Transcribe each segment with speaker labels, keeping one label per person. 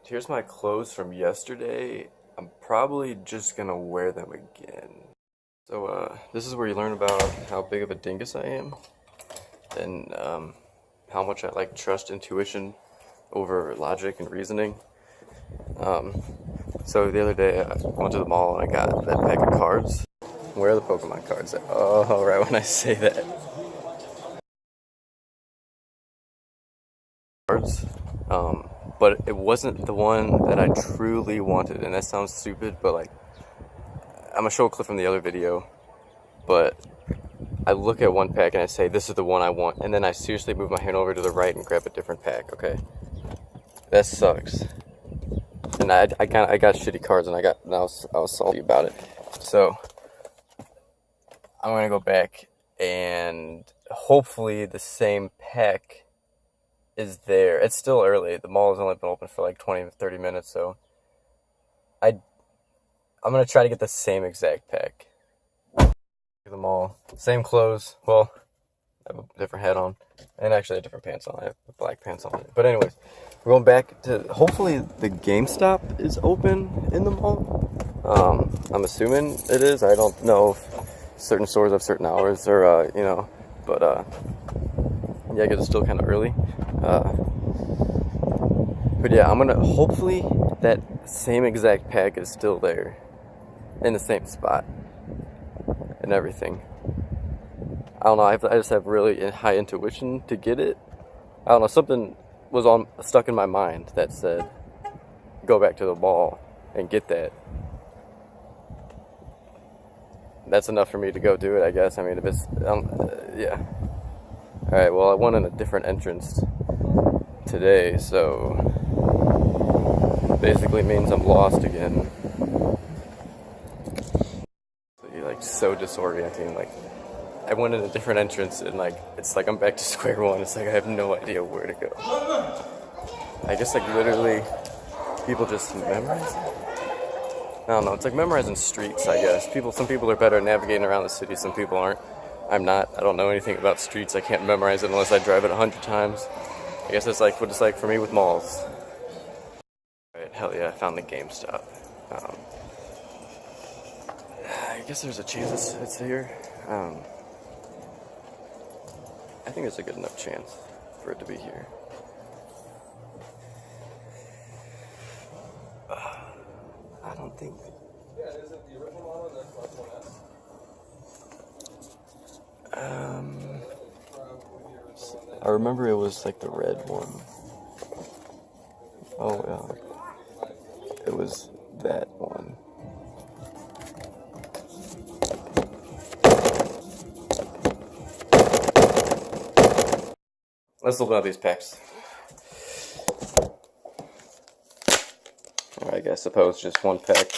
Speaker 1: Here's my clothes from yesterday. I'm probably just gonna wear them again. So, this is where you learn about how big of a dingus I am and how much I like trust intuition over logic and reasoning. Um, so the other day I went to the mall and I got that pack of cards. Where are the Pokemon cards at? Oh, right when I say that. Cards. But it wasn't the one that I truly wanted, and that sounds stupid, but like, I'm gonna show a clip from the other video, but I look at one pack and I say, this is the one I want, and then I seriously move my hand over to the right and grab a different pack, okay? That sucks. And I got shitty cards, and I was salty about it. So, I'm gonna go back, and hopefully the same pack is there. It's still early. The mall has only been open for like 20 to 30 minutes, so I'm gonna try to get the same exact pack. The mall, same clothes. Well, I have a different hat on, and actually I have different pants on. I have black pants on. But anyways, we're going back to. Hopefully, the GameStop is open in the mall. I'm assuming it is. I don't know if certain stores have certain hours, or but yeah, because it's still kind of early. But yeah, I'm gonna hopefully that same exact pack is still there, in the same spot, and everything. I don't know. I just have really high intuition to get it. I don't know. Something was stuck in my mind that said, "Go back to the mall and get that." That's enough for me to go do it, I guess. I mean, if it's yeah. All right. Well, I went in a different entrance today, so basically means I'm lost again. Like so disorienting. Like I went in a different entrance and like it's like I'm back to square one. It's like I have no idea where to go. I guess like literally people just memorize it. I don't know. It's like memorizing streets. I guess some people are better at navigating around the city. Some people aren't. I'm not. I don't know anything about streets. I can't memorize it unless I drive it 100 times. I guess that's like what it's like for me with malls. Alright, hell yeah, I found the GameStop. I guess there's a chance it's here. I think it's a good enough chance for it to be here. I don't think.
Speaker 2: Yeah, is it the original model? That's plus 1S.
Speaker 1: I remember it was like the red one. Oh yeah, it was that one. Let's look at these packs. I guess suppose just one pack.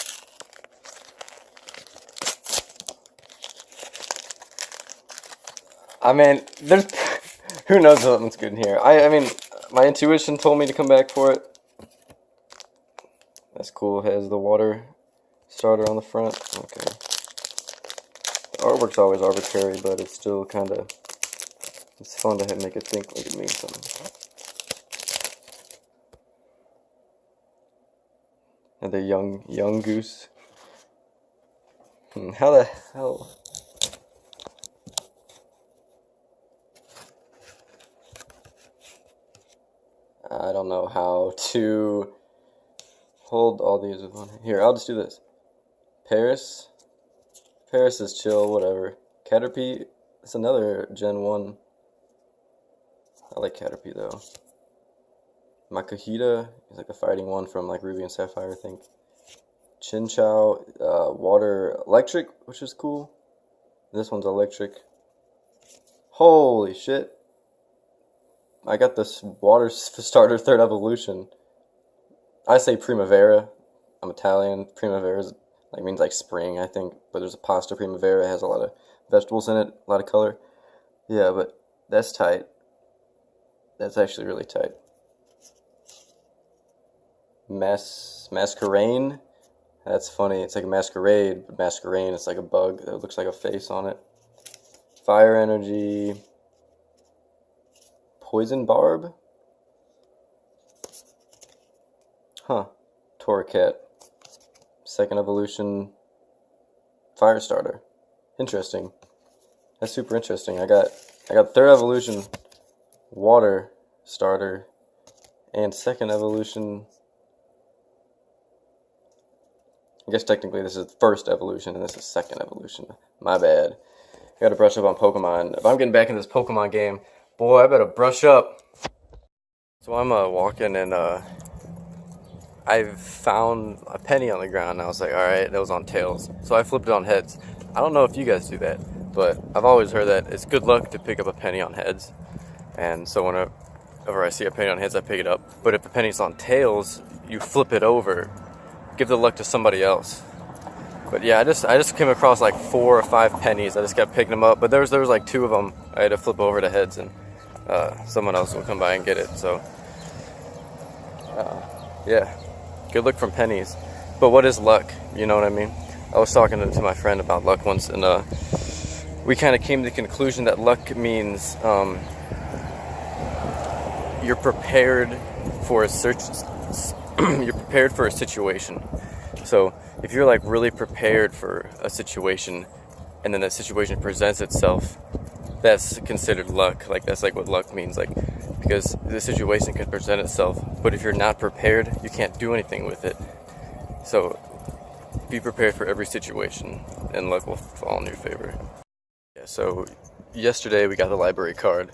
Speaker 1: I mean, there's who knows what's good in here. I mean, my intuition told me to come back for it. That's cool. It has the water starter on the front. Okay. The artwork's always arbitrary, but it's still kind of. It's fun to make it think like it means something. And the young goose. How the hell? I don't know how to hold all these with one hand. Here, I'll just do this. Paris. Paris is chill, whatever. Caterpie, it's another Gen 1. I like Caterpie though. Makuhita is like a fighting one from like Ruby and Sapphire, I think. Chinchou, water electric, which is cool. This one's electric. Holy shit. I got this water starter third evolution. I say Primavera. I'm Italian. Primavera means like spring, I think. But there's a pasta Primavera. It has a lot of vegetables in it, a lot of color. Yeah, but that's tight. That's actually really tight. Masquerain. That's funny. It's like a masquerade, but masquerain, it's like a bug that looks like a face on it. Fire energy. Poison barb. Huh. Torracat. Second evolution fire starter. Interesting. That's super interesting. I got third evolution water starter and second evolution. I guess technically this is first evolution and this is second evolution. My bad. I gotta brush up on Pokemon. If I'm getting back in this Pokemon game, boy, I better brush up. So I'm walking and I found a penny on the ground and I was like, alright, that was on tails. So I flipped it on heads. I don't know if you guys do that, but I've always heard that it's good luck to pick up a penny on heads. And so whenever I see a penny on heads, I pick it up. But if the penny's on tails, you flip it over, give the luck to somebody else. But yeah, I just came across like 4 or 5 pennies. I just kept picking them up. But there was like 2 of them I had to flip over to heads, and someone else will come by and get it. So yeah, good luck from pennies. But what is luck? You know what I mean? I was talking to my friend about luck once, and we kind of came to the conclusion that luck means you're prepared for a situation. So if you're like really prepared for a situation, and then that situation presents itself, that's considered luck. Like that's like what luck means. Like because the situation can present itself, but if you're not prepared, you can't do anything with it. So be prepared for every situation, and luck will fall in your favor. Yeah, so yesterday we got the library card,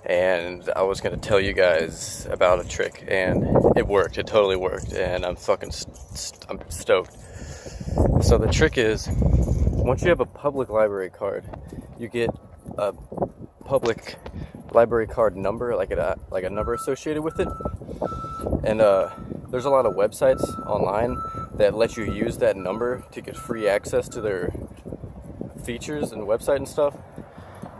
Speaker 1: and I was going to tell you guys about a trick, and it worked. It totally worked, and I'm fucking I'm stoked. So the trick is, once you have a public library card, you get a public library card number, like a number associated with it. And there's a lot of websites online that let you use that number to get free access to their features and website and stuff.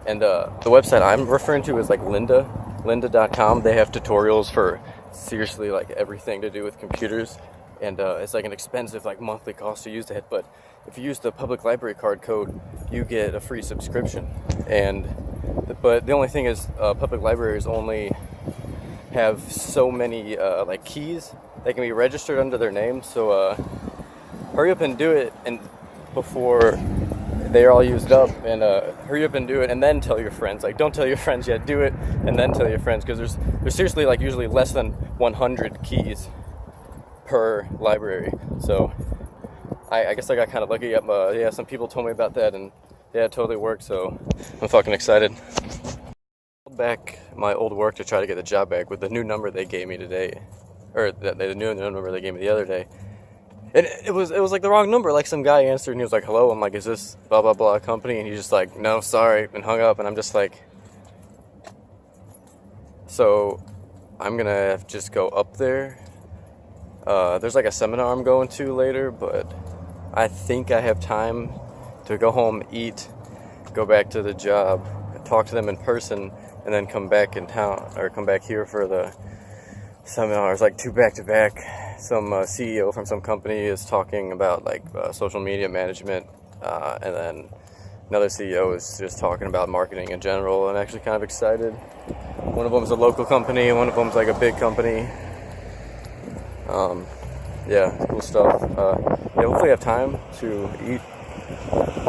Speaker 1: And the website I'm referring to is like lynda.com. They have tutorials for seriously like everything to do with computers, and it's like an expensive like monthly cost to use it, but if you use the public library card code, you get a free subscription. But the only thing is, public libraries only have so many like keys that can be registered under their name. So hurry up and do it, and before they're all used up, and hurry up and do it, and then tell your friends. Like, don't tell your friends yet, do it and then tell your friends, because there's seriously like usually less than 100 keys per library. So I guess I got kind of lucky. Yeah, some people told me about that, and yeah, it totally worked. So I'm fucking excited. Back my old work to try to get the job back with the new number they gave me today, or the new number they gave me the other day. And it was like the wrong number. Like some guy answered and he was like, "Hello." I'm like, "Is this blah blah blah company?" And he's just like, "No, sorry," and hung up. And I'm just like, so I'm gonna have to just go up there. There's like a seminar I'm going to later, but I think I have time to go home, eat, go back to the job, talk to them in person, and then come back in town, or come back here for the seminars, like 2 back-to-back. Some CEO from some company is talking about like social media management, and then another CEO is just talking about marketing in general. I'm actually kind of excited. One of them is a local company, and one of them is like a big company. Yeah, cool stuff. Yeah, hopefully I have time to eat,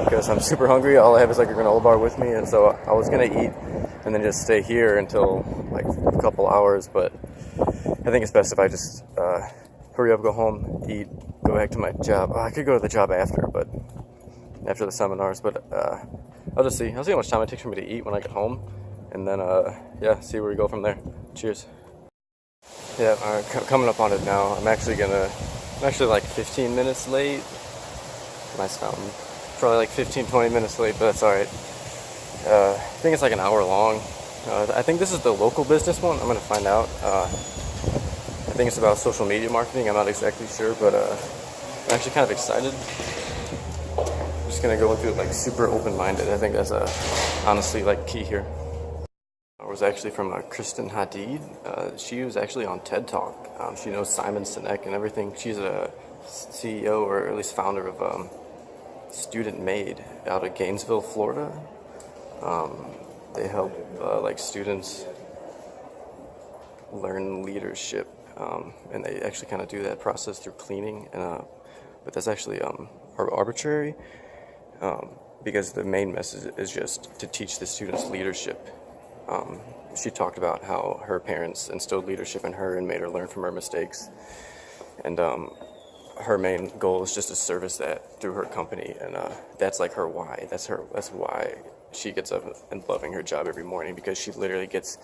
Speaker 1: because I'm super hungry. All I have is like a granola bar with me, and so I was gonna eat and then just stay here until like a couple hours, but I think it's best if I just hurry up, go home, eat, go back to my job. I could go to the job after the seminars, but I'll just see. I'll see how much time it takes for me to eat when I get home, and then yeah, see where we go from there. Cheers. Yeah, coming up on it now. I'm actually like 15 minutes late. Nice fountain. Probably like 15-20 minutes late, but that's alright. I think it's like an hour long. I think this is the local business one. I'm gonna find out. I think it's about social media marketing. I'm not exactly sure, but I'm actually kind of excited. I'm just gonna go into it like super open-minded. I think that's honestly like key here. It was actually from Kristen Hadid. She was actually on TED Talk. She knows Simon Sinek and everything. She's a CEO, or at least founder of Student Made out of Gainesville, Florida. They help like students learn leadership and they actually kind of do that process through cleaning, and but that's actually arbitrary, because the main message is just to teach the students leadership. She talked about how her parents instilled leadership in her and made her learn from her mistakes, and her main goal is just to service that through her company, and that's like her why. That's why she gets up and loving her job every morning, because she literally gets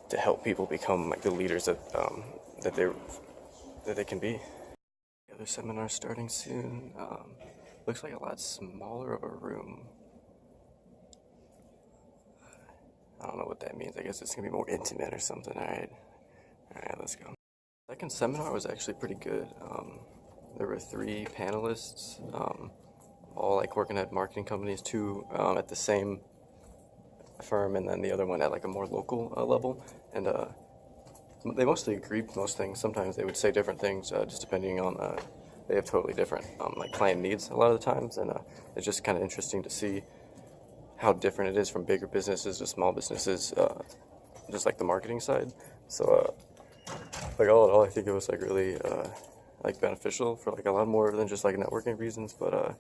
Speaker 1: to help people become like the leaders that they can be. The other seminar starting soon. Looks like a lot smaller of a room. I don't know what that means. I guess it's gonna be more intimate or something. All right, let's go. Second seminar was actually pretty good. There were 3 panelists, all like working at marketing companies, 2 at the same firm, and then the other one at like a more local level. And they mostly agreed with most things. Sometimes they would say different things, just depending on. They have totally different like client needs a lot of the times, and it's just kind of interesting to see how different it is from bigger businesses to small businesses, just like the marketing side. So like all in all, I think it was like really like beneficial for like a lot more than just like networking reasons. But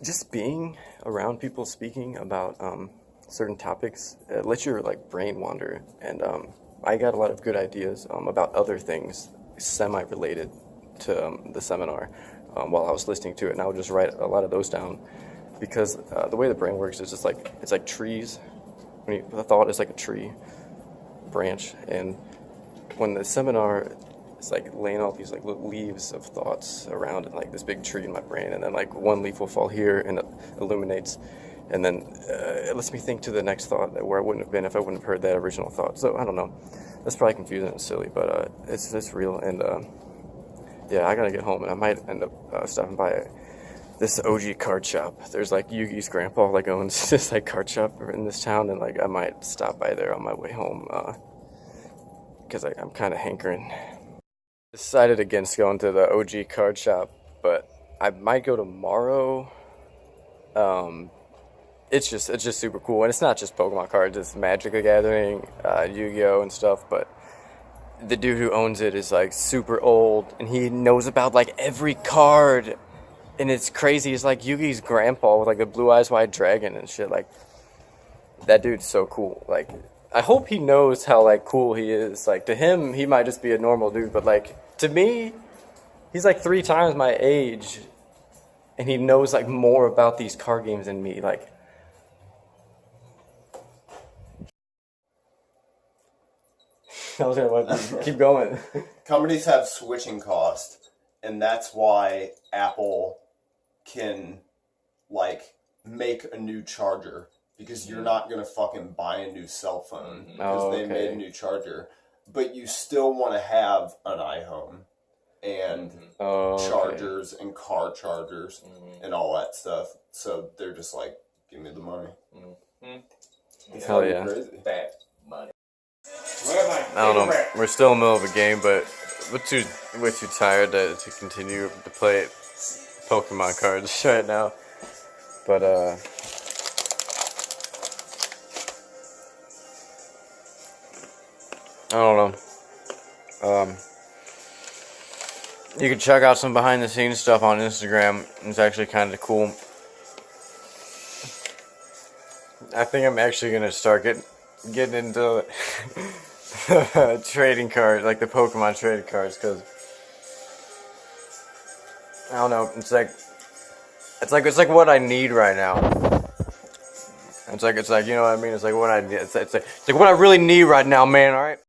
Speaker 1: just being around people speaking about certain topics, it lets your like brain wander, and I got a lot of good ideas about other things semi-related to the seminar while I was listening to it, and I would just write a lot of those down, because the way the brain works is just like it's like trees. The thought is like a tree branch, and when the seminar is like laying all these like little leaves of thoughts around it, like this big tree in my brain, and then like one leaf will fall here and it illuminates, and then it lets me think to the next thought where I wouldn't have been if I wouldn't have heard that original thought. So I don't know, that's probably confusing and silly, but it's real. And yeah, I gotta get home, and I might end up stopping by this OG card shop. There's like Yugi's grandpa like owns this like card shop in this town, and like I might stop by there on my way home, because I'm kind of hankering. Decided against going to the OG card shop, but I might go tomorrow. It's just super cool, and it's not just Pokemon cards, it's Magic the Gathering, Yu-Gi-Oh and stuff. But the dude who owns it is like super old, and he knows about like every card, and it's crazy. He's like Yugi's grandpa with like the blue eyes white dragon and shit. Like, that dude's so cool. Like, I hope he knows how like cool he is. Like, to him, he might just be a normal dude, but like to me, he's like 3 times my age, and he knows like more about these card games than me. Like, I was gonna keep going.
Speaker 3: Companies have switching cost, and that's why Apple can like make a new charger, because you're not gonna fucking buy a new cell phone because they made a new charger, but you still want to have an iPhone and chargers and car chargers and all that stuff. So they're just like, give me the money. It's
Speaker 1: Hell yeah.
Speaker 3: crazy.
Speaker 4: That money.
Speaker 1: I don't know. We're still in the middle of a game, but we're way too tired to continue to play Pokemon cards right now. But I don't know. You can check out some behind the scenes stuff on Instagram. It's actually kind of cool. I think I'm actually gonna start getting into trading cards, like the Pokemon trading cards, because I don't know. It's like what I need right now. It's like you know what I mean. It's like what I need. It's like what I really need right now, man. All right.